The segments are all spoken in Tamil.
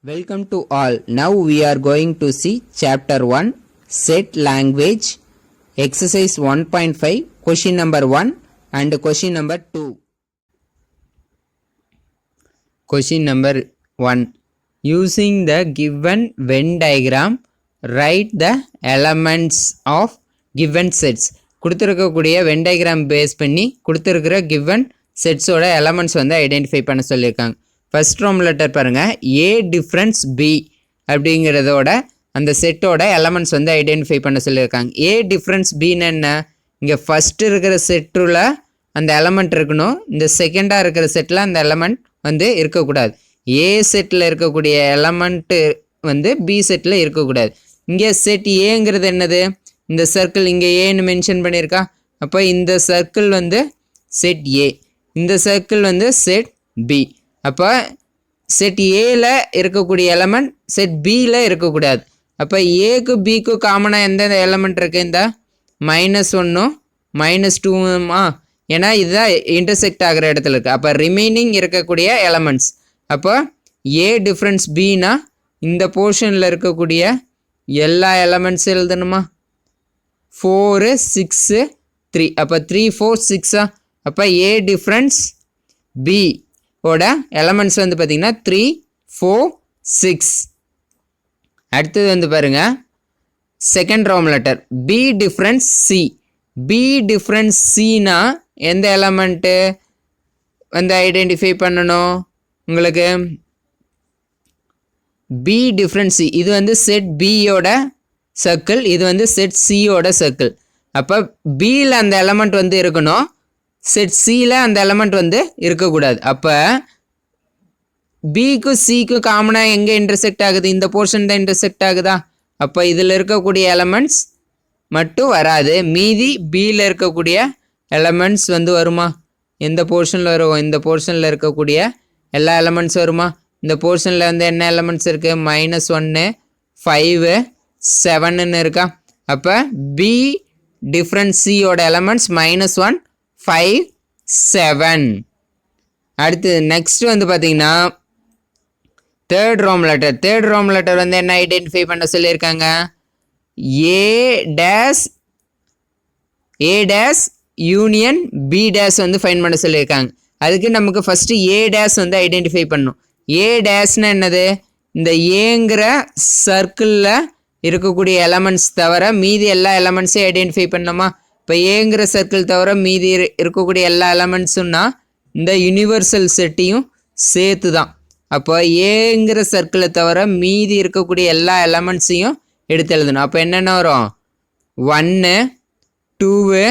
Welcome to all. Now we are going to see chapter 1 set language exercise 1.5 question number 1 and question number 2. Question number 1. Using the given Venn diagram write the elements of given sets. கொடுத்திருக்கக்கூடிய Venn diagram பேஸ் பண்ணி கொடுத்திருக்கிற given sets ஓட elements வந்து ஐடென்டிஃபை பண்ண சொல்லியிருக்காங்க. ஃபர்ஸ்ட் ரோம் லெட்டர் பாருங்கள், ஏ டிஃப்ரென்ஸ் பி அப்படிங்கிறதோட அந்த செட்டோட எலமெண்ட்ஸ் வந்து ஐடென்டிஃபை பண்ண சொல்லியிருக்காங்க. ஏ டிஃப்ரென்ஸ் பின்னு என்ன, இங்கே ஃபஸ்ட்டு இருக்கிற செட்டில் அந்த எலமெண்ட் இருக்கணும், இந்த செகண்டாக இருக்கிற செட்டில் அந்த எலமெண்ட் வந்து இருக்கக்கூடாது. ஏ செட்டில் இருக்கக்கூடிய எலமெண்ட்டு வந்து பி செட்டில் இருக்கக்கூடாது. இங்கே செட் ஏங்கிறது என்னது, இந்த சர்க்கிள் இங்கே ஏன்னு மென்ஷன் பண்ணியிருக்கா, அப்போ இந்த சர்க்கிள் வந்து செட் ஏ, இந்த சர்க்கிள் வந்து செட் பி. அப்போ செட் ஏல இருக்கக்கூடிய எலமெண்ட் செட் பியில் இருக்கக்கூடாது. அப்போ ஏக்கு பிக்கு காமனாக எந்த எலமெண்ட் இருக்குது, இந்த -1 -2மா, ஏன்னா இதுதான் இன்டர்செக்ட் ஆகிற இடத்துல இருக்குது. அப்போ ரிமைனிங் இருக்கக்கூடிய எலமெண்ட்ஸ், அப்போ ஏ டிஃப்ரென்ஸ் பின்னா இந்த போர்ஷனில் இருக்கக்கூடிய எல்லா எலமெண்ட்ஸும் எழுதணுமா, 4 6 3, அப்போ 3 4 6. அப்போ ஏ டிஃப்ரென்ஸ் பி ஓட எலமெண்ட்ஸ் வந்து பார்த்திங்கன்னா 3 4 6. அடுத்தது வந்து பாருங்கள், second Rome letter B difference C. B difference சினா எந்த எலமெண்ட்டு வந்து ஐடென்டிஃபை பண்ணணும் உங்களுக்கு, பி டிஃப்ரென்ஸ் சி. இது வந்து செட் பியோட சர்க்கிள், இது வந்து செட் சியோட சர்க்கிள். அப்போ பியில் அந்த எலமெண்ட் வந்து இருக்கணும், செட் சியில் அந்த எலமெண்ட் வந்து இருக்கக்கூடாது. அப்போ பிக்கு சிக்கு காமனாக எங்கே இன்டர்செக்ட் ஆகுது, இந்த போர்ஷன் தான் இன்டர்செக்ட் ஆகுதா, அப்போ இதில் இருக்கக்கூடிய எலமெண்ட்ஸ் மட்டும் வராது, மீதி பியில் இருக்கக்கூடிய எலமெண்ட்ஸ் வந்து வருமா, எந்த போர்ஷனில் வரும், இந்த போர்ஷனில் இருக்கக்கூடிய எல்லா எலமெண்ட்ஸ் வருமா. இந்த போர்ஷனில் வந்து என்ன எலமெண்ட்ஸ் இருக்குது, -1 5 7ன்னு இருக்கா. அப்போ பி டிஃப்ரென்ஸ் சியோட எலமெண்ட்ஸ் -1 5 7. அடுத்து நெக்ஸ்ட் வந்து பார்த்தீங்கன்னா third roman letter. Third roman letter வந்து என்ன ஐடென்டிஃபை பண்ண சொல்லியிருக்காங்க, A dash union B dash வந்து ஃபைன் பண்ண சொல்லியிருக்காங்க. அதுக்கு நமக்கு ஃபஸ்ட்டு ஏ டேஸ் வந்து ஐடென்டிஃபை பண்ணணும். ஏ டேஸ்னால் என்னது, இந்த ஏங்கிற சர்க்கிளில் இருக்கக்கூடிய எலமெண்ட்ஸ் தவிர மீதி எல்லா எலமெண்ட்ஸையும் ஐடென்டிஃபை பண்ணோமா. இப்போ ஏங்கிற சர்க்கிள் தவிர மீதி இருக்கக்கூடிய எல்லா எலமெண்ட்ஸுன்னா இந்த யூனிவர்சல் செட்டையும் சேர்த்து தான். அப்போ ஏங்கிற சர்க்கிளை தவிர மீதி இருக்கக்கூடிய எல்லா எலமெண்ட்ஸையும் எடுத்து எழுதணும். அப்போ என்னென்ன வரும், 1 2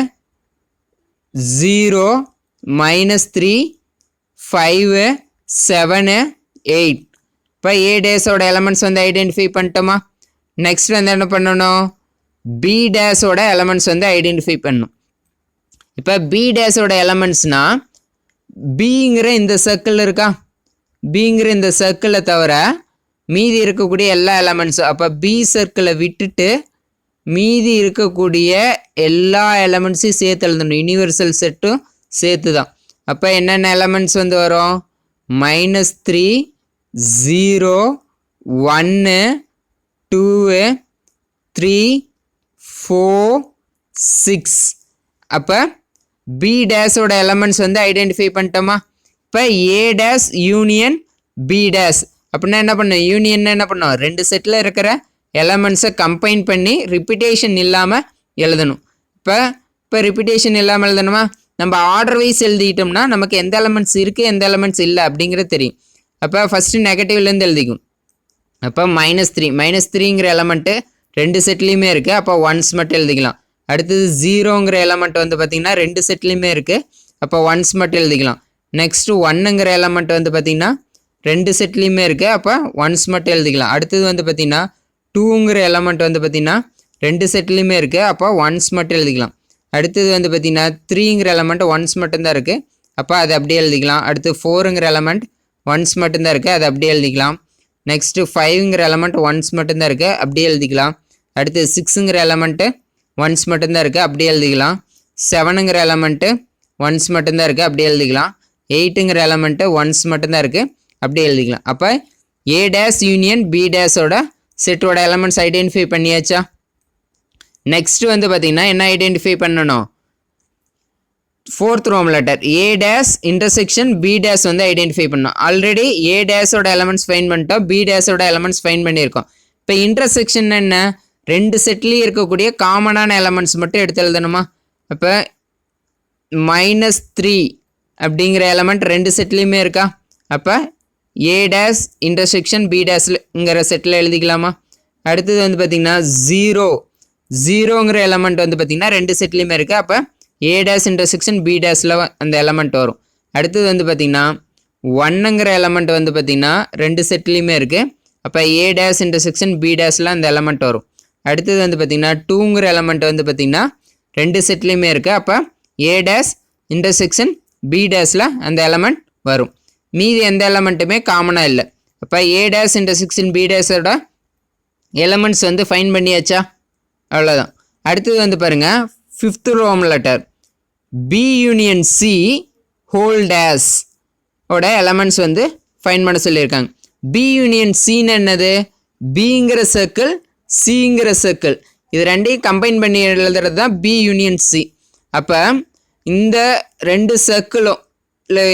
0 -3 5 7 8. இப்போ ஏ டேஸோட எலமெண்ட்ஸ் வந்து ஐடென்டிஃபை பண்ணிட்டோமா. நெக்ஸ்ட் வந்து என்ன பண்ணணும், பி டேஸோட எலமெண்ட்ஸ் வந்து ஐடென்டிஃபை பண்ணணும். இப்போ பி டேஸோட எலமெண்ட்ஸ்னால் பிங்கிற இந்த சர்க்கிள் இருக்கா, பிங்கிற இந்த சர்க்கிளை தவிர மீதி இருக்கக்கூடிய எல்லா எலமெண்ட்ஸும், அப்போ பி சர்க்கிளை விட்டுட்டு மீதி இருக்கக்கூடிய எல்லா எலமெண்ட்ஸையும் சேர்த்து எழுதணும், யூனிவர்சல் செட்டும் சேர்த்து தான். அப்போ என்னென்ன எலமெண்ட்ஸ் வந்து வரும், -3 0 1 2 3 4 6. அப்போ பி டேஸோட எலமெண்ட்ஸ் வந்து ஐடென்டிஃபை பண்ணிட்டோமா. இப்போ A dash union B dash அப்படின்னா என்ன பண்ணணும், யூனியன் என்ன பண்ணணும், ரெண்டு செட்டில் இருக்கிற எலமெண்ட்ஸை கம்பைன் பண்ணி ரிப்பீட்டேஷன் இல்லாமல் எழுதணும். இப்போ ரிப்பீட்டேஷன் இல்லாமல் எழுதணுமா, நம்ம ஆர்டர் வைஸ் எழுதிட்டோம்னா நமக்கு எந்த எலமெண்ட்ஸ் இருக்குது எந்த எலமெண்ட்ஸ் இல்லை அப்படிங்கிறது தெரியும். அப்போ ஃபஸ்ட்டு நெகட்டிவ்லேருந்து எழுதிக்கும். அப்போ -3ங்கிற எலமெண்ட்டு ரெண்டு செட்லேயுமே இருக்குது, அப்போ ஒன்ஸ் மட்டும் எழுதிக்கலாம். அடுத்தது 0ங்கிற எலமெண்ட் வந்து பார்த்திங்கன்னா ரெண்டு செட்லேயுமே இருக்குது, அப்போ ஒன்ஸ் மட்டும் எழுதிக்கலாம். நெக்ஸ்ட்டு 1ங்கிற எலமெண்ட் வந்து பார்த்திங்கன்னா ரெண்டு செட்லேயுமே இருக்குது, அப்போ ஒன்ஸ் மட்டும் எழுதிக்கலாம். அடுத்தது வந்து பார்த்திங்கன்னா 2ங்கிற எலமெண்ட் வந்து பார்த்திங்கன்னா ரெண்டு செட்லேயுமே இருக்குது, அப்போ ஒன்ஸ் மட்டும் எழுதிக்கலாம். அடுத்தது வந்து பார்த்திங்கன்னா 3ங்கிற எலமெண்ட் ஒன்ஸ் மட்டும்தான் இருக்குது, அப்போ அதை அப்படியே எழுதிக்கலாம். அடுத்து 4ங்கிற எலமெண்ட் ஒன்ஸ் மட்டும்தான் இருக்குது, அதை அப்படியே எழுதிக்கலாம். நெக்ஸ்ட்டு 5ங்கிற எலமெண்ட் ஒன்ஸ் மட்டும்தான் இருக்குது, அப்படியே எழுதிக்கலாம். அடுத்து 6ங்கிற எலமெண்ட்டு ஒன்ஸ் மட்டும்தான் இருக்குது, அப்படியே எழுதிக்கலாம். 7ங்கிற எலமெண்ட்டு ஒன்ஸ் மட்டும்தான் இருக்குது, அப்படியே எழுதிக்கலாம். 8ங்கிற எலமெண்ட்டு ஒன்ஸ் மட்டும்தான் இருக்குது, அப்படியே எழுதிக்கலாம். அப்போ ஏ டேஸ் யூனியன் பி டேஸோட செட்டோட எலமெண்ட்ஸ் ஐடென்டிஃபை பண்ணியாச்சா? நெக்ஸ்ட் வந்து பார்த்தீங்கன்னா என்ன ஐடென்டிஃபை பண்ணணும்? Fourth roman letter A dash intersection B dash வந்து ஐடென்டிஃபை பண்ணோம். ஆல்ரெடி ஏ டேஸோட எலமெண்ட்ஸ் ஃபைன் பண்ணிட்டோம், பி டேஸோட எலமெண்ட்ஸ் ஃபைன் பண்ணியிருக்கோம். இப்போ இன்டர்செக்ஷன் என்ன? ரெண்டு செட்லேயும் இருக்கக்கூடிய காமனான எலமெண்ட்ஸ் மட்டும் எடுத்து எழுதணுமா? அப்போ -3 அப்படிங்கிற எலமெண்ட் ரெண்டு செட்லேயுமே இருக்கா? அப்போ ஏ டேஸ் இன்டர்செக்ஷன் பி டேஸ்ங்கிற செட்டில் எழுதிக்கலாமா? அடுத்தது வந்து பார்த்திங்கன்னா 0ங்கிற எலமெண்ட் வந்து பார்த்திங்கன்னா ரெண்டு செட்லேயுமே இருக்குது. அப்போ ஏ டேஸ் இன்டர்செக்ஷன் பி டேஸில் அந்த எலமெண்ட் வரும். அடுத்தது வந்து பார்த்திங்கன்னா 1ங்கிற எலமெண்ட் வந்து பார்த்திங்கன்னா ரெண்டு செட்லேயுமே இருக்குது. அப்போ ஏ டேஸ் இன்டர்செக்ஷன் பி டேஸில் அந்த எலமெண்ட் வரும். அடுத்தது வந்து பார்த்திங்கன்னா 2ங்கிற எலமெண்ட் வந்து பார்த்திங்கன்னா ரெண்டு செட்லேயுமே இருக்குது. அப்போ ஏ டேஸ் இன்டர்செக்ஷன் பி டேஸில் அந்த எலமெண்ட் வரும். மீதி எந்த எலமெண்ட்டுமே காமனாக இல்லை. அப்போ ஏ டேஸ் இன்டர்செக்ஷன் பி டேஸோட எலமெண்ட்ஸ் வந்து ஃபைன் பண்ணியாச்சா? அவ்வளோதான். அடுத்தது வந்து பாருங்கள், fifth row letter B union C whole dash ஓட எலமெண்ட்ஸ் வந்து ஃபைன் பண்ண சொல்லியிருக்காங்க. பி யூனியன் சின்னு என்னது? பிங்கிற சர்க்கிள் சிங்கிற சர்க்கிள் இது ரெண்டையும் கம்பைன் பண்ணி எழுதுறது தான் பி யூனியன் சி. அப்போ இந்த ரெண்டு சர்க்கிளும்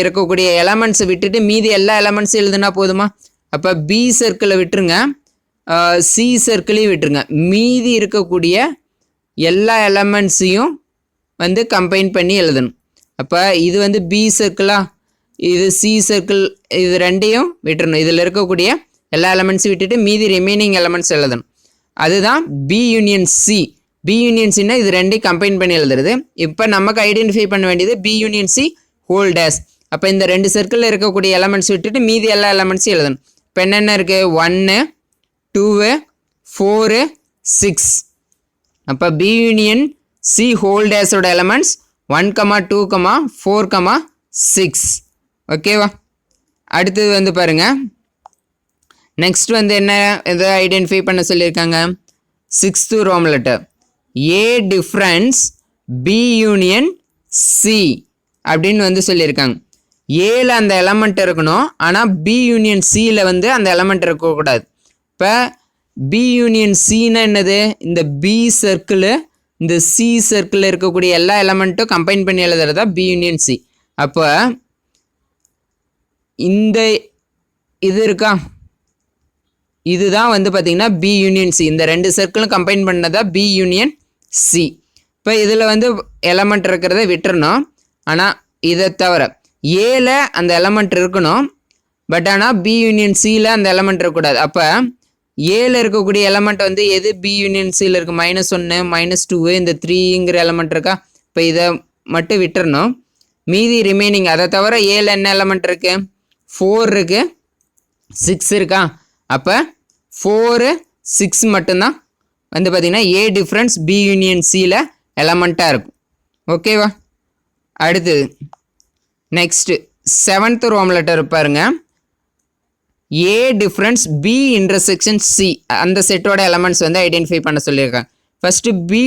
இருக்கக்கூடிய எலமெண்ட்ஸை விட்டுட்டு மீதி எல்லா எலமெண்ட்ஸும் எழுதுனா போதுமா? அப்போ பி சர்க்கிளை விட்டுருங்க, சி சர்க்கிளையும் விட்டுருங்க, மீதி இருக்கக்கூடிய எல்லா எலமெண்ட்ஸையும் வந்து கம்பைன் பண்ணி எழுதணும். அப்போ இது வந்து பி சர்க்கிளா, இது சி சர்க்கிள், இது ரெண்டையும் விட்டுறணும். இதில் இருக்கக்கூடிய எல்லா எலமெண்ட்ஸும் விட்டுட்டு மீதி ரிமைனிங் எலமெண்ட்ஸ் எழுதணும். அதுதான் B union C. B union சின்னா இது ரெண்டையும் கம்பைன் பண்ணி எழுதுறது. இப்போ நமக்கு ஐடென்டிஃபை பண்ண வேண்டியது B union C whole dash. அப்போ இந்த ரெண்டு சர்க்கிளில் இருக்கக்கூடிய எலமெண்ட்ஸ் விட்டுட்டு மீதி எல்லா எலமெண்ட்ஸும் எழுதணும். இப்போ என்னென்ன இருக்குது? 1 2 4 6. அப்போ பி யூனியன் சி ஹோல் டேஸோட எலமெண்ட்ஸ் 1 2 4 6. ஓகேவா? அடுத்தது வந்து பாருங்கள், நெக்ஸ்ட் வந்து என்ன இதை ஐடென்டிஃபை பண்ண சொல்லியிருக்காங்க? 6th roman letter A difference B union C அப்படின்னு வந்து சொல்லியிருக்காங்க. ஏல அந்த எலமெண்ட் இருக்கணும், ஆனால் பி யூனியன் சியில் வந்து அந்த எலமெண்ட் இருக்கக்கூடாது. இப்போ பி யூனியன் சின்னா என்னது? இந்த பி சர்க்கிள் இந்த சி சர்க்கிளில் இருக்கக்கூடிய எல்லா எலமெண்ட்டும் கம்பைன் பண்ணி எழுதுறதா பி யூனியன் சி. அப்போ இந்த இது இருக்கா, இதுதான் வந்து பார்த்திங்கன்னா பி யூனியன் சி. இந்த ரெண்டு சர்க்கிளும் கம்பைன் பண்ணதா பி யூனியன் சி. இப்போ இதில் வந்து எலமெண்ட் இருக்கிறத விட்டுறணும், ஆனால் இதை தவிர ஏல அந்த எலமெண்ட் இருக்கணும், பட் ஆனால் பி யூனியன் சியில் அந்த எலமெண்ட் இருக்கக்கூடாது. அப்போ ஏல இருக்கக்கூடிய எலமெண்ட் வந்து எது பி யூனியன் சியில் இருக்குது? -1 -2 இந்த 3ங்கிற எலமெண்ட் இருக்கா? இப்போ இதை மட்டும் விட்டுறணும், மீதி ரிமைனிங் அதை தவிர ஏல என்ன எலமெண்ட் இருக்குது? 4 இருக்குது, 6 இருக்கா? அப்போ 4 6 மட்டும்தான் வந்து பார்த்திங்கன்னா ஏ டிஃப்ரென்ஸ் பி யூனியன் சியில் எலமெண்ட்டாக இருக்கும். ஓகேவா? அடுத்தது நெக்ஸ்ட்டு 7th ரோம் லெட்டர் பாருங்க, A difference B intersection C அந்த செட்டோட எலமெண்ட்ஸ் வந்து ஐடென்டிஃபை பண்ண சொல்லியிருக்காங்க. ஃபஸ்ட்டு பி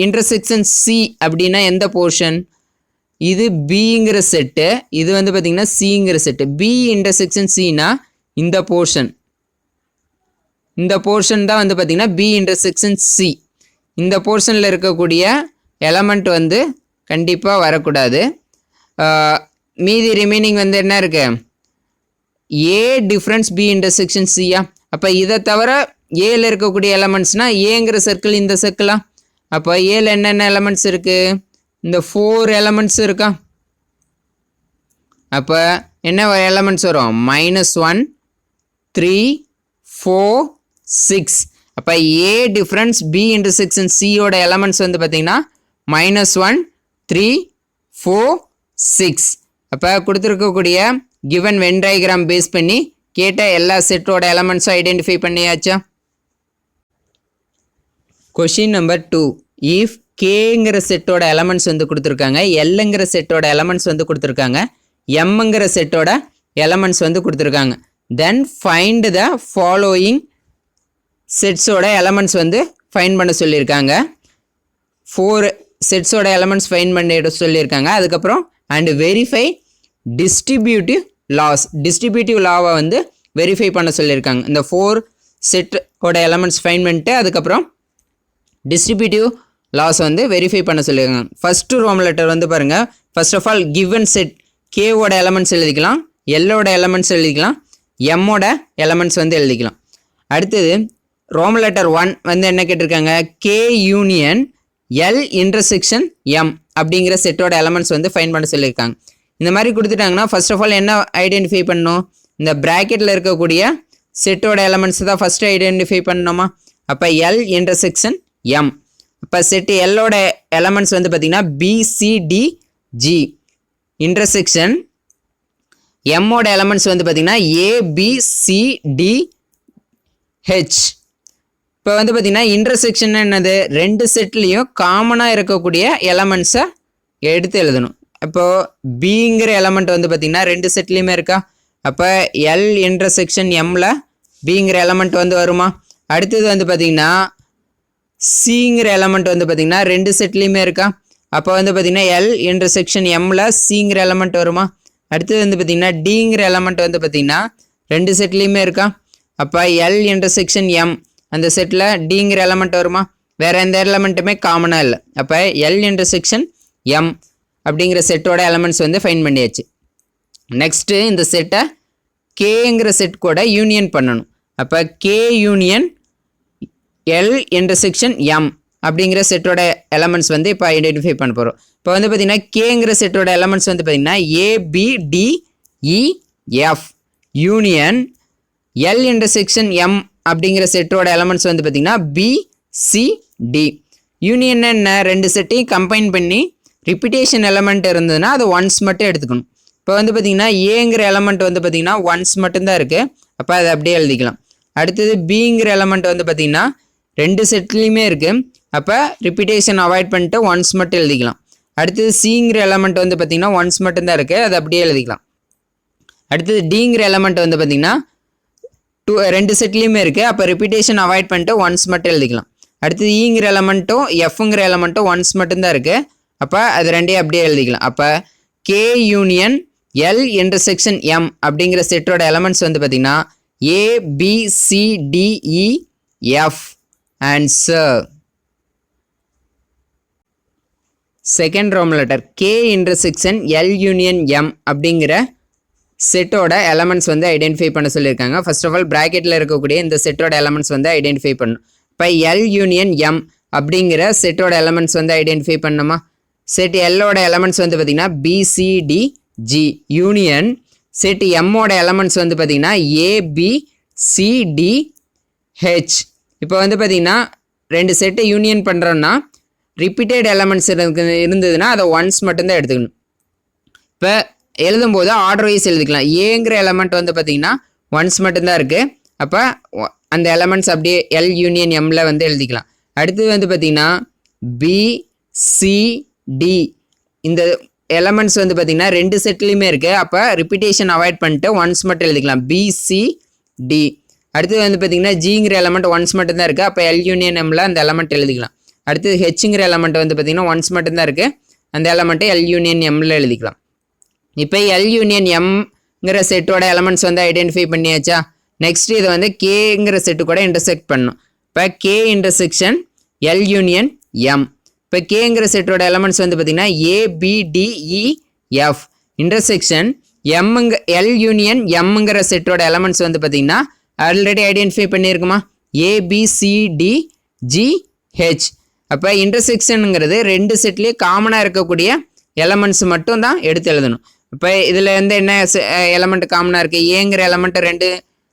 இன்டர்செக்ஷன் சி அப்படின்னா எந்த போர்ஷன்? இது பிங்கிற செட்டு, இது வந்து பார்த்திங்கன்னா சிங்கிற செட்டு. பி இன்டர்செக்ஷன் சினா இந்த போர்ஷன், இந்த போர்ஷன் தான் வந்து பார்த்திங்கன்னா பி இன்டர்செக்ஷன் சி. இந்த போர்ஷனில் இருக்கக்கூடிய எலமெண்ட் வந்து கண்டிப்பாக வரக்கூடாது. மீதி ரிமைனிங் வந்து என்ன இருக்குது? ஏ டிஃப்ரென்ஸ் பி இன்டர்செக்ஷன் சியா. அப்போ இதை தவிர ஏல இருக்கக்கூடிய எலமெண்ட்ஸ்னால் ஏங்கிற சர்க்கிள் இந்த சர்க்கிளா? அப்போ ஏல என்னென்ன எலமெண்ட்ஸ் இருக்குது? இந்த 4 எலமெண்ட்ஸ் இருக்கா? அப்போ என்ன எலமெண்ட்ஸ் வரும்? -1 3 4 6. அப்போ ஏ டிஃப்ரென்ஸ் பி இன்டர்செக்ஷன் சியோட எலமெண்ட்ஸ் வந்து பார்த்திங்கன்னா -1 3 4 6. அப்போ கொடுத்துருக்கக்கூடிய கிவன் வென் டயக்ராம் பேஸ் பண்ணி கேட்ட எல்லா செட்டோட எலமெண்ட்ஸும் ஐடென்டிஃபை பண்ணியாச்சா? Question number 2. இஃப் கேங்கிற செட்டோட எலமெண்ட்ஸ் வந்து கொடுத்துருக்காங்க, எல்லுங்கிற செட்டோட எலமெண்ட்ஸ் வந்து கொடுத்துருக்காங்க, எம்ங்கிற செட்டோட எலமெண்ட்ஸ் வந்து கொடுத்துருக்காங்க, தென் ஃபைண்ட் த ஃபாலோயிங் செட்ஸோட எலமெண்ட்ஸ் வந்து ஃபைன் பண்ண சொல்லியிருக்காங்க. 4 செட்ஸோட எலமெண்ட்ஸ் ஃபைன் பண்ணிட சொல்லியிருக்காங்க. அதுக்கப்புறம் and verify distributive laws, distributive லாவை வந்து வெரிஃபை பண்ண சொல்லியிருக்காங்க. இந்த 4 செட்டோட எலமெண்ட்ஸ் ஃபைண்ட் பண்ணிட்டு அதுக்கப்புறம் டிஸ்ட்ரிபியூட்டிவ் லாஸ் வந்து வெரிஃபை பண்ண சொல்லியிருக்காங்க. ஃபஸ்ட்டு ரோம் லெட்டர் வந்து பாருங்கள், first of all given set கேவோட எலமெண்ட்ஸ் எழுதிக்கலாம், எல்லோட எலமெண்ட்ஸ் எழுதிக்கலாம், எம்மோட எலமெண்ட்ஸ் வந்து எழுதிக்கலாம். அடுத்தது ரோம் லெட்டர் 1 வந்து என்ன கேட்டிருக்காங்க, K union L intersection M அப்படிங்கிற செட்டோட எலமெண்ட்ஸ் வந்து ஃபைண்ட் பண்ண சொல்லியிருக்காங்க. இந்த மாதிரி கொடுத்துட்டாங்கன்னா ஃபர்ஸ்ட் ஆஃப் ஆல் என்ன ஐடென்டிஃபை பண்ணணும், இந்த ப்ராக்கெட்டில் இருக்கக்கூடிய செட்டோட எலமெண்ட்ஸ் தான் ஃபஸ்ட்டு ஐடென்டிஃபை பண்ணணுமா. அப்போ எல் இன்டர்செக்ஷன் எம். இப்போ செட்டு எல்லோட எலமெண்ட்ஸ் வந்து பார்த்திங்கன்னா பிசிடிஜி இன்டர்செக்ஷன் எம்மோட எலமெண்ட்ஸ் வந்து பார்த்திங்கன்னா ஏபிசிடிஹெச். இப்போ வந்து பார்த்திங்கன்னா இன்டர்செக்ஷன் என்னது, ரெண்டு செட்லேயும் காமனாக இருக்கக்கூடிய எலமெண்ட்ஸை எடுத்து எழுதணும். இப்போது பிங்கிற எலமெண்ட் வந்து பார்த்திங்கன்னா ரெண்டு செட்லேயுமே இருக்கா, அப்போ எல் இன்டர்செக்ஷன் எம்மில் பிங்கிற எலமெண்ட் வந்து வருமா. அடுத்தது வந்து பார்த்திங்கன்னா சிங்கிற எலமெண்ட் வந்து பார்த்திங்கன்னா ரெண்டு செட்லேயுமே இருக்கா, அப்போ வந்து பார்த்திங்கன்னா எல் இன்டர்செக்ஷன் எம்மில் சிங்கிற எலமெண்ட் வருமா. அடுத்தது வந்து பார்த்திங்கன்னா டிங்கிற எலமெண்ட் வந்து பார்த்திங்கன்னா ரெண்டு செட்லேயுமே இருக்கா, அப்போ எல் இன்டர்செக்ஷன் எம் அந்த செட்டில் டிங்கிற எலமெண்ட் வருமா. வேறு எந்த எலமெண்ட்டுமே காமனாக இல்லை. அப்போ எல் இன்டர்செக்ஷன் எம் அப்படிங்கிற செட்டோட எலமெண்ட்ஸ் வந்து ஃபைண்ட் பண்ணியாச்சு. நெக்ஸ்ட்டு இந்த செட்டை கேங்கிற செட் கூட யூனியன் பண்ணணும். அப்போ K union L intersection M அப்படிங்கிற செட்டோட எலமெண்ட்ஸ் வந்து இப்போ ஐடென்டிஃபை பண்ண போகிறோம். இப்போ வந்து பார்த்திங்கன்னா கேங்கிற செட்டோட எலமெண்ட்ஸ் வந்து பார்த்திங்கன்னா ABDEF union L intersection M அப்படிங்கிற செட்டோட எலமெண்ட்ஸ் வந்து பார்த்திங்கன்னா பிசிடி. யூனியன் என்ன, ரெண்டு செட்டையும் கம்பைன் பண்ணி ரிப்பீட்டேஷன் எலமெண்ட் இருந்ததுன்னா அது ஒன்ஸ் மட்டும் எடுத்துக்கணும். இப்போ வந்து பார்த்திங்கன்னா ஏங்கிற எலமெண்ட் வந்து பார்த்திங்கன்னா ஒன்ஸ் மட்டும்தான் இருக்குது, அப்போ அதை அப்படியே எழுதிக்கலாம். அடுத்தது பிங்கிற எலமெண்ட் வந்து பார்த்திங்கன்னா ரெண்டு செட்லேயுமே இருக்குது, அப்போ ரிப்பீட்டேஷன் அவாய்ட் பண்ணிட்டு ஒன்ஸ் மட்டும் எழுதிக்கலாம். அடுத்தது சிங்கிற எலமெண்ட் வந்து பார்த்திங்கன்னா ஒன்ஸ் மட்டும்தான் இருக்குது, அதை அப்படியே எழுதிக்கலாம். அடுத்தது டிங்கிற எலமெண்ட் வந்து பார்த்திங்கன்னா ரெண்டு செட்லேயுமே இருக்குது, அப்போ ரிப்பீட்டேஷன் அவாய்ட் பண்ணிட்டு ஒன்ஸ் மட்டும் எழுதிக்கலாம். அடுத்தது ஈங்கிற எலமெண்ட்டும் எஃப்ங்கிற எலமெண்ட்டும் ஒன்ஸ் மட்டும்தான் இருக்குது, அப்போ அது ரெண்டையும் அப்படியே எழுதிக்கலாம். அப்போ K union L intersection M அப்படிங்கிற செட்டோட எலமெண்ட்ஸ் வந்து பார்த்திங்கன்னா A B C D E F answer. Second Rome letter K intersection L union M அப்படிங்கிற செட்டோட எலமெண்ட்ஸ் வந்து ஐடென்டிஃபை பண்ண சொல்லியிருக்காங்க. ஃபர்ஸ்ட் ஆஃப் ஆல் ப்ராக்கெட்டில் இருக்கக்கூடிய இந்த செட்டோட எலமெண்ட்ஸ் வந்து ஐடென்டிஃபை பண்ணணும். இப்போ எல் யூனியன் எம் அப்படிங்கிற செட்டோட எலமெண்ட்ஸ் வந்து ஐடென்டிஃபை பண்ணணுமா. செட் எல்லோட எலமெண்ட்ஸ் வந்து பார்த்திங்கன்னா பிசிடிஜி யூனியன் செட் எம்மோட எலமெண்ட்ஸ் வந்து பார்த்திங்கன்னா ஏபிசிடிஹெச். இப்போ வந்து பார்த்திங்கன்னா ரெண்டு செட்டை யூனியன் பண்ணுறோன்னா ரிப்பீட்டட் எலமெண்ட்ஸ் இருந்ததுன்னா அதை ஒன்ஸ் மட்டும்தான் எடுத்துக்கணும். இப்போ எழுதும்போது ஆர்டர் வைஸ் எழுதிக்கலாம். ஏங்கிற எலமெண்ட் வந்து பார்த்திங்கன்னா ஒன்ஸ் மட்டும்தான் இருக்குது, அப்போ அந்த எலமெண்ட்ஸ் அப்படியே எல் யூனியன் எம்மில் வந்து எழுதிக்கலாம். அடுத்தது வந்து பார்த்திங்கன்னா பிசிடி இந்த எலமெண்ட்ஸ் வந்து பார்த்திங்கன்னா ரெண்டு செட்லேயுமே இருக்குது, அப்போ ரிப்பீட்டேஷன் அவாய்ட் பண்ணிட்டு ஒன்ஸ் மட்டும் எழுதிக்கலாம் பிசிடி. அடுத்தது வந்து பார்த்திங்கன்னா ஜிங்கிற எலமெண்ட் ஒன்ஸ் மட்டும்தான் இருக்குது, அப்போ எல் யூனியன் எம்மில் அந்த எலமெண்ட் எழுதிக்கலாம். அடுத்தது ஹெச்ங்கிற எலமெண்ட் வந்து பார்த்திங்கன்னா ஒன்ஸ் மட்டும்தான் இருக்குது, அந்த எலமெண்ட்டை எல் யூனியன் எம்மில் எழுதிக்கலாம். இப்போ எல் யூனியன் எம்ங்கிற செட்டோட எலமெண்ட்ஸ் வந்து ஐடென்டிஃபை பண்ணியாச்சா. நெக்ஸ்ட் இதை வந்து கேங்கிற செட்டு கூட இன்டர்செக்ட் பண்ணணும். இப்போ K intersection L union M. இப்போ கேங்கிற செட்டோட எலமெண்ட்ஸ் வந்து பார்த்திங்கன்னா ஏபிடிஇஎஃப் இன்டர்செக்ஷன் எல் யூனியன் எம்ங்கிற செட்டோட எலமெண்ட்ஸ் வந்து பார்த்திங்கன்னா ஆல்ரெடி ஐடென்டிஃபை பண்ணியிருக்குமா ஏபிசிடிஜிஹெச். அப்போ இன்டர்செக்ஷனுங்கிறது ரெண்டு செட்லேயே காமனாக இருக்கக்கூடிய எலமெண்ட்ஸ் மட்டும் தான் எடுத்து எழுதணும். இப்போ இதில் வந்து என்ன எலமெண்ட் காமனாக இருக்குது, ஏங்கிற எலமெண்ட் ரெண்டு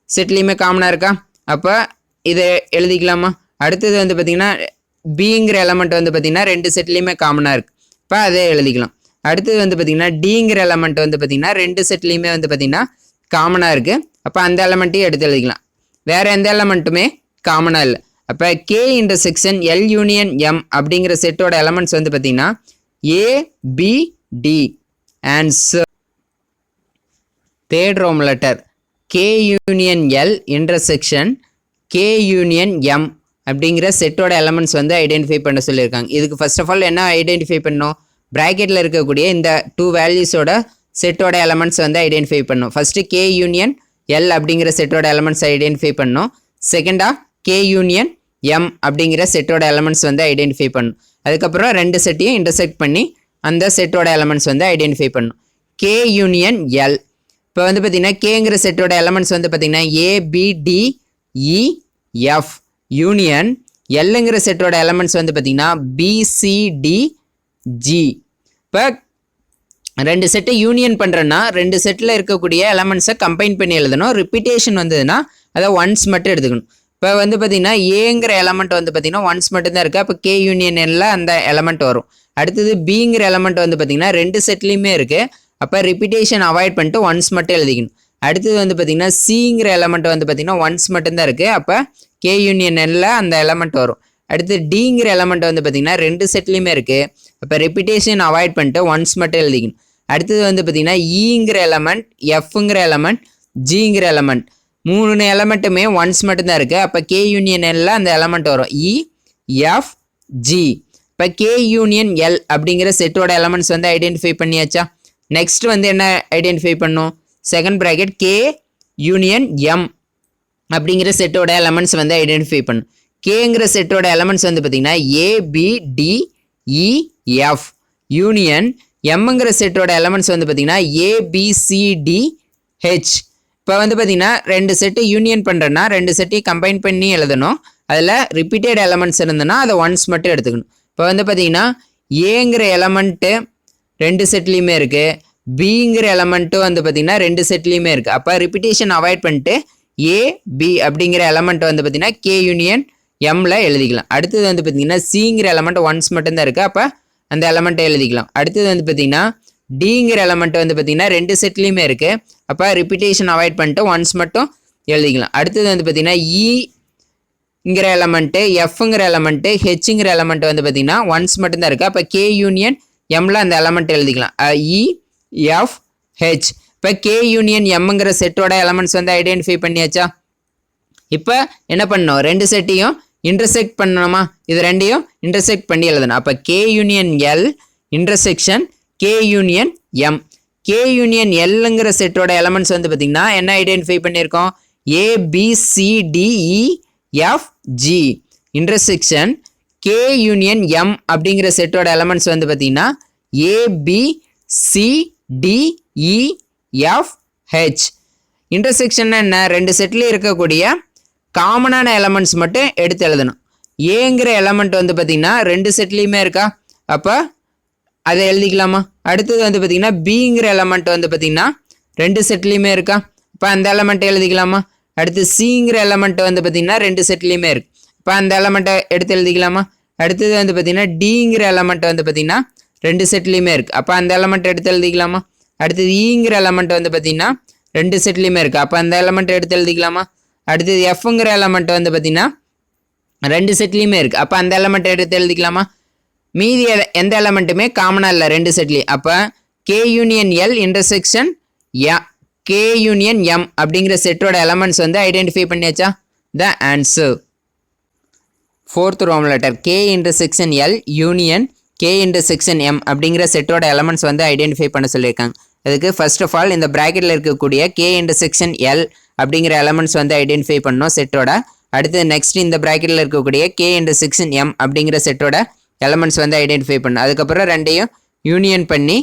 செட்லேயுமே காமனாக இருக்கா, அப்போ இதை எழுதிக்கலாமா. அடுத்தது வந்து பார்த்திங்கன்னா பிங்கிற எலமெண்ட் வந்து பார்த்திங்கன்னா ரெண்டு செட்லேயுமே காமனாக இருக்குது, இப்போ அதே எழுதிக்கலாம். அடுத்தது வந்து பார்த்திங்கன்னா டிங்கிற எலமெண்ட் வந்து பார்த்திங்கன்னா ரெண்டு செட்லேயுமே வந்து பார்த்திங்கன்னா காமனாக இருக்குது, அப்போ அந்த எலமெண்ட்டையும் எடுத்து எழுதிக்கலாம். வேறு எந்த எலமெண்ட்டுமே காமனாக இல்லை. அப்போ K intersection L union M அப்படிங்கிற செட்டோட எலமெண்ட்ஸ் வந்து பார்த்திங்கன்னா A B D answer. Third roman letter K union L intersection K union M அப்படிங்கிற செட்டோட எலமெண்ட்ஸ் வந்து ஐடென்டிஃபை பண்ண சொல்லியிருக்காங்க. இதுக்கு ஃபர்ஸ்ட் ஆஃப் ஆல் என்ன ஐடென்டிஃபை பண்ணணும், ப்ராக்கெட்டில் இருக்கக்கூடிய இந்த டூ வேல்யூஸோட செட்டோட எலமெண்ட்ஸ் வந்து ஐடென்டிஃபை பண்ணணும். ஃபஸ்ட்டு கே யூனியன் எல் அப்படிங்கிற செட்டோட எலமெண்ட்ஸ் ஐடென்டிஃபை பண்ணணும். செகண்டா கே யூனியன் எம் அப்படிங்கிற செட்டோட எலமெண்ட்ஸ் வந்து ஐடென்டிஃபை பண்ணணும். அதுக்கப்புறம் ரெண்டு செட்டையும் இன்டர்செக்ட் பண்ணி அந்த செட்டோட எலமெண்ட்ஸ் வந்து ஐடென்டிஃபை பண்ணணும். K union L. இப்போ வந்து பார்த்தீங்கன்னா கேங்கிற செட்டோட எலமெண்ட்ஸ் வந்து பார்த்தீங்கன்னா ABDEF யூனியன் எல்லுங்கிற செட்டோட எலமெண்ட்ஸ் வந்து பார்த்தீங்கன்னா BCDG. இப்போ ரெண்டு செட்டை யூனியன் பண்ணுறேன்னா ரெண்டு செட்டில் இருக்கக்கூடிய எலமெண்ட்ஸை கம்பைன் பண்ணி எழுதணும். ரிப்பீட்டேஷன் வந்ததுன்னா அதை ஒன்ஸ் மட்டும் எடுத்துக்கணும். இப்போ வந்து பார்த்தீங்கன்னா ஏங்கிற எலமெண்ட் வந்து பார்த்தீங்கன்னா ஒன்ஸ் மட்டும்தான் இருக்குது. அப்போ கே யூனியன் எல்ல அந்த எலமெண்ட் வரும். அடுத்தது பிங்கிற எலமெண்ட் வந்து பார்த்தீங்கன்னா ரெண்டு செட்லேயுமே இருக்குது. அப்போ ரிப்பீட்டேஷன் அவாய்ட் பண்ணிட்டு ஒன்ஸ் மட்டும் எழுதிக்கணும். அடுத்தது வந்து பார்த்தீங்கன்னா சிங்கிற எலமெண்ட் வந்து பார்த்தீங்கன்னா ஒன்ஸ் மட்டும்தான் இருக்குது. அப்போ கே யூனியன் எல்ல அந்த எலமெண்ட் வரும். அடுத்து டிங்கிற எலமெண்ட் வந்து பார்த்தீங்கன்னா ரெண்டு செட்லேயுமே இருக்குது. அப்போ ரிப்பீட்டேஷன் அவாய்ட் பண்ணிட்டு ஒன்ஸ் மட்டும் எழுதிக்கணும். அடுத்தது வந்து பார்த்தீங்கன்னா ஈங்கிற எலமெண்ட், எஃப்ங்கிற எலமெண்ட், ஜிங்கிற எலமெண்ட் மூணு எலமெண்ட்டுமே ஒன்ஸ் மட்டும்தான் இருக்குது. அப்போ கே யூனியன் எல்ல அந்த எலமெண்ட் வரும் EFG. இப்போ கே யூனியன் எல் அப்படிங்கிற செட்டோட எலமெண்ட்ஸ் வந்து ஐடென்டிஃபை பண்ணியாச்சா? நெக்ஸ்ட் வந்து என்ன ஐடென்டிஃபை பண்ணும்? Second bracket K union M அப்படிங்கிற செட்டோட எலமெண்ட்ஸ் வந்து ஐடென்டிஃபை பண்ணும். கேங்கிற செட்டோட எலமெண்ட்ஸ் வந்து பார்த்தீங்கன்னா ABDEF யூனியன் எம்ங்கிற செட்டோட எலமெண்ட்ஸ் வந்து பார்த்தீங்கன்னா ABCDH. இப்போ வந்து பார்த்தீங்கன்னா ரெண்டு செட்டு யூனியன் பண்ணுறேன்னா ரெண்டு செட்டையும் கம்பைன் பண்ணி எழுதணும். அதில் ரிப்பீட்டட் எலமெண்ட்ஸ் இருந்ததுன்னா அதை ஒன்ஸ் மட்டும் எடுத்துக்கணும். இப்போ வந்து பார்த்தீங்கன்னா ஏங்கிற எலமெண்ட்டு ரெண்டு செட்லேயுமே இருக்குது, பிங்கிற எலமெண்ட்டும் வந்து பார்த்தீங்கன்னா ரெண்டு செட்லேயுமே இருக்குது. அப்போ ரிப்பீட்டேஷன் அவாய்ட் பண்ணிட்டு AB அப்படிங்கிற எலமெண்ட் வந்து பார்த்தீங்கன்னா கே யூனியன் எம்ல எழுதிக்கலாம். அடுத்தது வந்து பார்த்தீங்கன்னா சிங்கிற எலமெண்ட் ஒன்ஸ் மட்டும்தான் இருக்குது. அப்போ அந்த எலமெண்ட்டை எழுதிக்கலாம். அடுத்தது வந்து பார்த்தீங்கன்னா டிங்கிற எலமெண்ட் வந்து பார்த்தீங்கன்னா ரெண்டு செட்லேயுமே இருக்குது. அப்போ ரிப்பீட்டேஷன் அவாய்ட் பண்ணிட்டு ஒன்ஸ் மட்டும் எழுதிக்கலாம். அடுத்தது வந்து பார்த்தீங்கன்னா இங்கிற எலமெண்ட்டு, எஃப்ங்கிற எலமெண்ட்டு, ஹெச்ங்கிற எலமெண்ட் வந்து பார்த்தீங்கன்னா ஒன்ஸ் மட்டும்தான் இருக்குது. அப்போ கே யூனியன் எம்ல அந்த எலமெண்ட் எழுதிக்கலாம் EFH. இப்போ கே யூனியன் எம்ங்கிற செட்டோட எலமெண்ட்ஸ் வந்து ஐடென்டிஃபை பண்ணியாச்சா? இப்போ என்ன பண்ணணும்? ரெண்டு செட்டையும் இன்டர்செக்ட் பண்ணணுமா? இது ரெண்டையும் இன்டர்செக்ட் பண்ணி எழுதணும். அப்போ K union L intersection K union M. K union எல்லுங்கிற செட்டோட எலமெண்ட்ஸ் வந்து பார்த்தீங்கன்னா என்ன ஐடென்டிஃபை பண்ணியிருக்கோம்? ABCDEFG intersection K union M அப்படிங்கிற செட்டோட எலமெண்ட்ஸ் வந்து பார்த்தீங்கன்னா ABCDEFH. இன்டர்செக்ஷன் என்ன? ரெண்டு செட்லேயும் இருக்கக்கூடிய காமனான எலமெண்ட்ஸ் மட்டும் எடுத்து எழுதணும். ஏங்கிற எலமெண்ட் வந்து பார்த்தீங்கன்னா ரெண்டு செட்லேயுமே இருக்கா? அப்போ அதை எழுதிக்கலாமா? அடுத்தது வந்து பார்த்தீங்கன்னா பிங்கிற எலமெண்ட் வந்து பார்த்தீங்கன்னா ரெண்டு செட்லேயுமே இருக்கா? இப்போ அந்த எலமெண்ட்டை எழுதிக்கலாமா? அடுத்து சிங்கிற எலமெண்ட் வந்து பார்த்தீங்கன்னா ரெண்டு செட்லேயுமே இருக்குது. இப்போ அந்த எலமெண்ட்டை எடுத்து எழுதிக்கலாமா? அடுத்தது வந்து பார்த்தீங்கன்னா டிங்கிற எலமெண்ட் வந்து பார்த்தீங்கன்னா ரெண்டு செட்லேயுமே இருக்குது. அப்போ அந்த எலமெண்ட் எடுத்து எழுதிக்கலாமா? அடுத்தது ஈங்கிற எலமெண்ட் வந்து பார்த்தீங்கன்னா ரெண்டு செட்லேயுமே இருக்குது. அப்போ அந்த எலமெண்ட் எடுத்து எழுதிக்கலாமா? அடுத்தது எஃப்ங்கிற எலமெண்ட் வந்து பார்த்தீங்கன்னா ரெண்டு செட்லேயுமே இருக்குது. அப்போ அந்த எலமெண்ட் எடுத்து எழுதிக்கலாமா? மீதி எந்த எலமெண்ட்டுமே காமனாக இல்லை ரெண்டு செட்லேயும். அப்போ K union L intersection K union M அப்படிங்கிற செட்டோட எலமெண்ட்ஸ் வந்து ஐடென்டிஃபை பண்ணியாச்சா? The answer. Fourth roman letter K intersection L union K intersection M அப்படிங்கிற செட்டோட எலமெண்ட்ஸ் வந்து ஐடென்டிஃபை பண்ண சொல்லியிருக்காங்க. அதுக்கு ஃபர்ஸ்ட் ஆஃப் ஆல் இந்த ப்ராக்கெட்டில் இருக்கக்கூடிய கே இன்டர்செக்ஷன் எல் அப்படிங்கிற எலமெண்ட்ஸ் வந்து ஐடென்டிஃபை பண்ணணும் செட்டோட. அடுத்து நெக்ஸ்ட் இந்த ப்ராக்கெட்டில் இருக்கக்கூடிய கே இன்டர்செக்ஷன் எம் அப்படிங்கிற செட்டோட எலமெண்ட்ஸ் வந்து ஐடென்டிஃபை பண்ணணும். அதுக்கப்புறம் ரெண்டையும் யூனியன் பண்ணி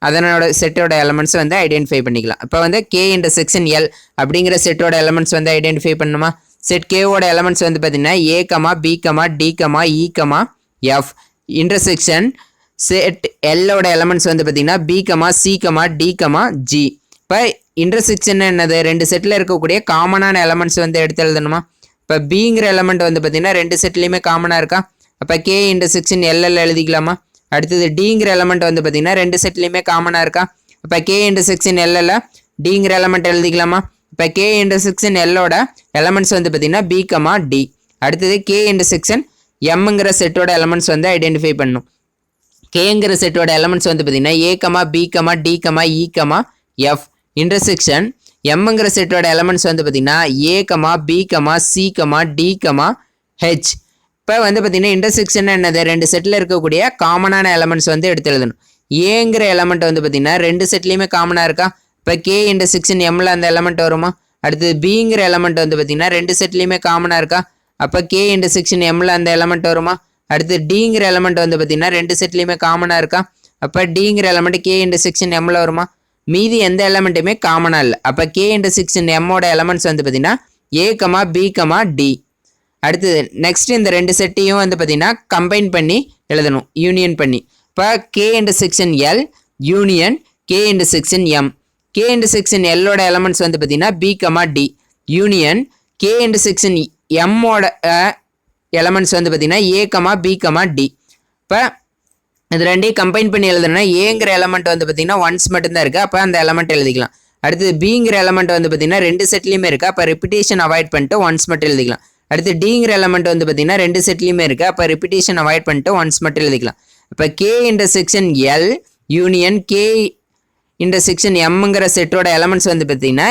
அதனோட செட்டோட எலமெண்ட்ஸ் வந்து ஐடென்டிஃபை பண்ணிக்கலாம். இப்போ வந்து கே இன்டர்செக்ஷன் எல் அப்படிங்கிற செட்டோட எலமெண்ட்ஸ் வந்து ஐடென்டிஃபை பண்ணணுமா? செட் கேவோட எலமெண்ட்ஸ் வந்து பார்த்தீங்கன்னா A, B, D, E, F intersection set எல்லோட எலமெண்ட்ஸ் வந்து பார்த்தீங்கன்னா B, C, D, G. இப்போ இன்டர்செக்ஷன் என்னது? ரெண்டு செட்டில் இருக்கக்கூடிய காமனான எலமெண்ட்ஸ் வந்து எடுத்து எழுதணுமா? இப்போ பிங்கிற எலமெண்ட் வந்து பார்த்தீங்கன்னா ரெண்டு செட்லேயுமே காமனாக இருக்கா? அப்போ கே இன்டர்செக்ஷன் எல்எல் எழுதிக்கலாமா? அடுத்தது டிங்கிற எலமெண்ட் வந்து பார்த்தீங்கன்னா ரெண்டு செட்லேயுமே காமனாக இருக்கா? அப்போ கே இன்டர்செக்ஷன் எல்எல் டிங்கிற எலமெண்ட் எழுதிக்கலாமா? இப்போ கே இன்டர்செக்ஷன் எல்லோட எலமெண்ட்ஸ் வந்து பார்த்தீங்கன்னா B, D. அடுத்தது கே இன்டர்செக்ஷன் எம்ங்கிற செட்டோட எலமெண்ட்ஸ் வந்து ஐடென்டிஃபை பண்ணணும். கேங்கிற செட்டோட எலமெண்ட்ஸ் வந்து பார்த்தீங்கன்னா A, B, D, E, F intersection எம்ங்கிற செட்டோட எலமெண்ட்ஸ் வந்து பார்த்தீங்கன்னா A, B, C, D, H. இப்போ வந்து பார்த்தீங்கன்னா இன்டர்செக்ஷன் என்னது? ரெண்டு செட்டில் இருக்கக்கூடிய காமனான எலமெண்ட்ஸ் வந்து எடுத்து எழுதணும். ஏங்கிற எலமெண்ட் வந்து பார்த்தீங்கன்னா ரெண்டு செட்லேயுமே காமனாக இருக்கா? இப்போ கே இன்டர்செக்ஷன் எம்மில் அந்த எலமெண்ட் வருமா? அடுத்தது பிங்கிற எலமெண்ட் வந்து பார்த்தீங்கன்னா ரெண்டு செட்லேயுமே காமனாக இருக்கா, அப்போ கே இன்டர்செக்ஷன் எம்மில் அந்த எலமெண்ட் வருமா. அடுத்து டிங்கிற எலமெண்ட் வந்து பார்த்தீங்கன்னா ரெண்டு செட்லேயுமே காமனாக இருக்கா, அப்போ டிங்கிற எலமெண்ட் கே இன்டர்செக்ஷன் எம்மில் வருமா. மீதி எந்த எலமெண்ட்டுமே காமனாக இல்லை, அப்போ கே இன்டர்செக்ஷன் எம்மோட எலமெண்ட்ஸ் வந்து பார்த்தீங்கன்னா A comma B comma D. அடுத்தது நெக்ஸ்ட் இந்த ரெண்டு செட்டையும் வந்து பார்த்தீங்கன்னா கம்பைன் பண்ணி எழுதணும், யூனியன் பண்ணி. இப்போ K intersection L union K intersection M. K intersection எல்லோட எலமெண்ட்ஸ் வந்து பார்த்தீங்கன்னா B comma D union K intersection எம்மோட எலமெண்ட்ஸ் வந்து பார்த்தீங்கன்னா A comma B comma D. இப்போ இது ரெண்டையும் கம்பைன் பண்ணி எழுதுனா ஏங்கிற எலமெண்ட் வந்து பார்த்தீங்கன்னா ஒன்ஸ் மட்டும்தான் இருக்குது, அப்போ அந்த எலமெண்ட் எழுதிக்கலாம். அடுத்து பிங்கிற எலமெண்ட் வந்து பார்த்தீங்கன்னா ரெண்டு செட்லேயுமே இருக்குது, அப்போ ரிப்பிட்டேஷன் அவாய்ட் பண்ணிட்டு ஒன்ஸ் மட்டும் எழுதிக்கலாம். அடுத்து டிங்கிற எலமெண்ட் வந்து பார்த்தீங்கன்னா ரெண்டு செட்லேயுமே இருக்குது, அப்போ ரிப்பிட்டேஷன் அவாய்ட் பண்ணிட்டு ஒன்ஸ் மட்டும் எழுதிக்கலாம். இப்போ K intersection L union K intersection எம்ங்கிற செட்டோட எலமெண்ட்ஸ் வந்து பார்த்தீங்கன்னா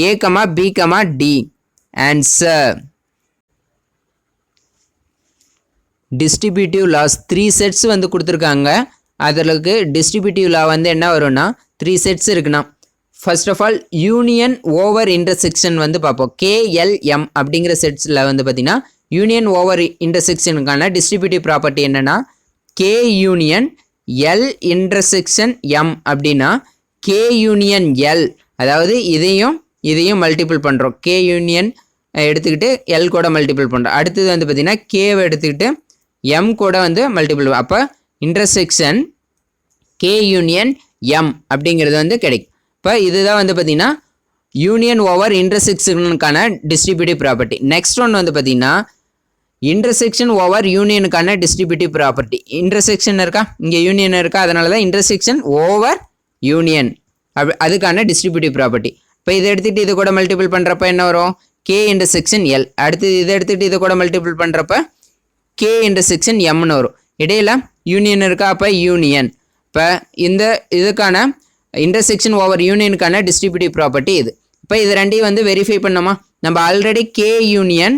A comma B comma D. Answer. Distributive laws 3 sets வந்து கொடுத்துருக்காங்க. அதற்கு டிஸ்ட்ரிபியூட்டிவ் லா வந்து என்ன வரும்னா 3 செட்ஸ் இருக்குன்னா, first of all union over intersection வந்து பார்ப்போம். கேஎல்எம் அப்படிங்கிற செட்ஸில் வந்து பார்த்தீங்கன்னா யூனியன் ஓவர் இன்டர்செக்ஷனுக்கான டிஸ்ட்ரிபியூட்டிவ் ப்ராப்பர்ட்டி என்னென்னா K union L intersection M அப்படின்னா கே யூனியன் எல், அதாவது இதையும் மல்டிபிள் பண்ணுறோம், கே யூனியன் எடுத்துக்கிட்டு எல் கூட மல்டிபிள் பண்ணுறோம். அடுத்தது வந்து பார்த்திங்கன்னா கேவை எடுத்துக்கிட்டு எம் கூட வந்து மல்டிபிள், அப்போ இன்டர்செக்ஷன் கே யூனியன் எம் அப்படிங்கிறது வந்து கிடைக்கும். இப்போ இதுதான் வந்து பார்த்திங்கன்னா யூனியன் ஓவர் இன்டர்செக்ஷனுக்கான டிஸ்ட்ரிபியூட்டிவ் ப்ராப்பர்ட்டி. நெக்ஸ்ட் ஒன் வந்து பார்த்திங்கன்னா இன்டர்செக்ஷன் ஓவர் யூனியனுக்கான டிஸ்ட்ரிபியூட்டிவ் ப்ராப்பர்ட்டி. இன்டர்செக்ஷன் இருக்கா, இங்கே யூனியன் இருக்கா, அதனால தான் இன்டர்செக்ஷன் ஓவர் யூனியன் அதுக்கான டிஸ்ட்ரிபியூட்டிவ் ப்ராப்பர்ட்டி. இப்போ இதை எடுத்துகிட்டு இது கூட மல்டிபிள் பண்ணுறப்ப என்ன வரும், கே இன்டர்செக்ஷன் எல். அடுத்து இதை எடுத்துகிட்டு இது கூட மல்டிபிள் பண்ணுறப்ப கே இன்டர்செக்ஷன் எம்னு வரும். இடையில யூனியன் இருக்கா, அப்போ யூனியன். இப்போ இதுக்கான இன்டர்செக்ஷன் ஓவர் யூனியனுக்கான டிஸ்ட்ரிபியூட்டிவ் ப்ராப்பர்ட்டி இது. இப்போ இது ரெண்டையும் வந்து வெரிஃபை பண்ணோமா, நம்ம already K union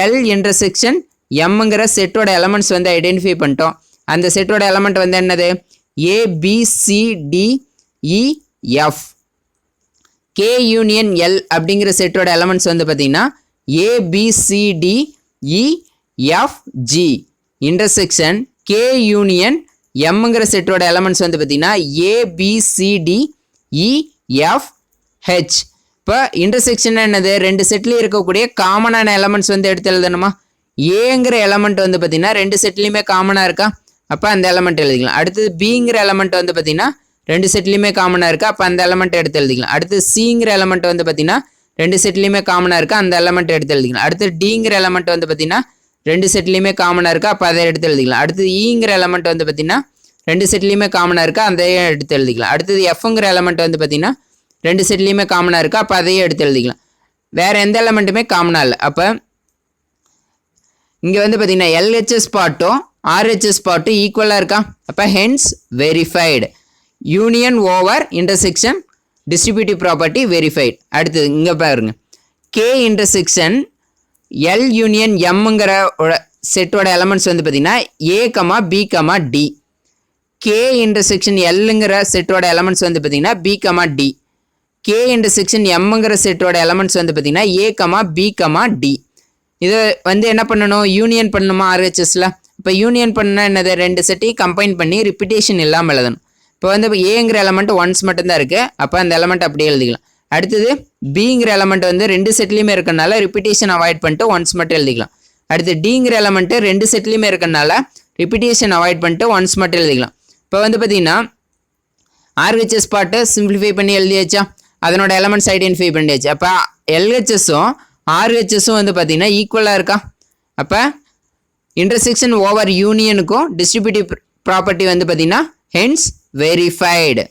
L intersection எம்ங்கிற செட்டோட எலமெண்ட்ஸ் வந்து ஐடென்டிஃபை பண்ணிட்டோம். அந்த செட்டோட எலமெண்ட் வந்து என்னது ஏபிசிடிஇஎஃப். கே யூனியன் எல் அப்படிங்கிற செட்டோட எலமெண்ட்ஸ் வந்து பார்த்தீங்கன்னா ஏபிசிடிஇஎஃப்ஜி. இன்டர்செக்ஷன் கே யூனியன் எம்ங்கிற செட்டோட எலமெண்ட்ஸ் வந்து பார்த்தீங்கன்னா ஏபிசிடிஇஎஃப்ஹெச். இப்போ இன்டர்செக்ஷன் என்னது, ரெண்டு செட்லேயும் இருக்கக்கூடிய காமனான எலமெண்ட்ஸ் வந்து எடுத்து எழுதணுமா. ஏங்கிற எலமெண்ட் வந்து பார்த்தீங்கன்னா ரெண்டு செட்லேயுமே காமனாக இருக்கா, அப்போ அந்த எலமெண்ட் எழுதிக்கலாம். அடுத்தது பிங்கிற எலமெண்ட் வந்து பார்த்தீங்கன்னா ரெண்டு செட்லேயுமே காமனாக இருக்கா, அப்போ அந்த எலமெண்ட் எடுத்து எழுதிக்கலாம். அடுத்து சிங்கிற எலமெண்ட் வந்து பார்த்தீங்கன்னா ரெண்டு செட்லேயுமே காமனாக இருக்கா, அந்த எலமெண்ட் எடுத்து எழுதிக்கலாம். அடுத்து டிங்கிற எலமெண்ட் வந்து பார்த்தீங்கன்னா ரெண்டு செட்லேயுமே காமனாக இருக்கா, அப்போ அதை எடுத்து எழுதிக்கலாம். அடுத்தது ஈங்கிற எலமெண்ட் வந்து பார்த்தீங்கன்னா ரெண்டு செட்லேயுமே காமனாக இருக்கா, அதையும் எடுத்து எழுதிக்கலாம். அடுத்தது எஃப்ங்கிற எலமெண்ட் வந்து பார்த்தீங்கன்னா ரெண்டு செட்லேயுமே காமனாக இருக்கா, அப்போ அதையும் எடுத்து எழுதிக்கலாம். வேறு எந்த எலமெண்ட்டுமே காமனாக இல்லை. அப்போ இங்கே வந்து பார்த்தீங்கன்னா எல்ஹெச்எஸ் பார்ட்டும் ஆர்ஹெச்எஸ் பார்ட்டும் ஈக்குவலாக இருக்கா, அப்போ hence verified. Union over intersection distributive property verified. அடுத்தது இங்கே பாருங்க, கே இன்டர்செக்ஷன் எல் யூனியன் எம்ங்கிற செட்டோட எலமெண்ட்ஸ் வந்து பார்த்தீங்கன்னா A comma B comma D. K intersection எல்லுங்கிற செட்டோட எலமெண்ட்ஸ் வந்து பார்த்தீங்கன்னா B comma D. K intersection எம்ங்கிற செட்டோட எலமெண்ட்ஸ் வந்து பார்த்தீங்கன்னா A comma B comma D. இதை வந்து என்ன பண்ணணும், யூனியன் பண்ணணுமா ஆர்ஹெச்எஸில். இப்போ யூனியன் பண்ணால் என்னது, ரெண்டு செட்டையும் கம்பைன் பண்ணி ரிப்பிட்டேஷன் இல்லாமல் எழுதணும். இப்போ வந்து ஏங்கிற எலமெண்ட் ஒன்ஸ் மட்டும்தான் இருக்குது, அப்போ அந்த எலமெண்ட் அப்படியே எழுதிக்கலாம். அடுத்தது பிங்கிற எலமெண்ட் வந்து ரெண்டு செட்லேயுமே இருக்கனால ரிப்பிட்டேஷன் அவாய்ட் பண்ணிட்டு ஒன்ஸ் மட்டும் எழுதிக்கலாம். அடுத்து டிங்கிற எலமெண்ட்டு ரெண்டு செட்லேயுமே இருக்கனால ரிப்பிட்டேஷன் அவாய்ட் பண்ணிட்டு ஒன்ஸ் மட்டும் எழுதிக்கலாம். இப்போ வந்து பார்த்தீங்கன்னா ஆர்ஹெச்எஸ் பார்ட்டை சிம்பிளிஃபை பண்ணி எழுதியாச்சா, அதனோட எலமெண்ட்ஸ் ஐடென்டிஃபை பண்ணியாச்சு. அப்போ எல்ஹெச்எஸும் ஆர்ஹெச்எஸும் வந்து பார்த்தீங்கன்னா ஈக்குவலாக இருக்கா, அப்போ இன்டர்செக்ஷன் ஓவர் யூனியனுக்கும் டிஸ்ட்ரிபியூட்டிவ் ப்ராப்பர்ட்டி வந்து பார்த்தீங்கன்னா ஹென்ஸ் வெரிஃபைடு.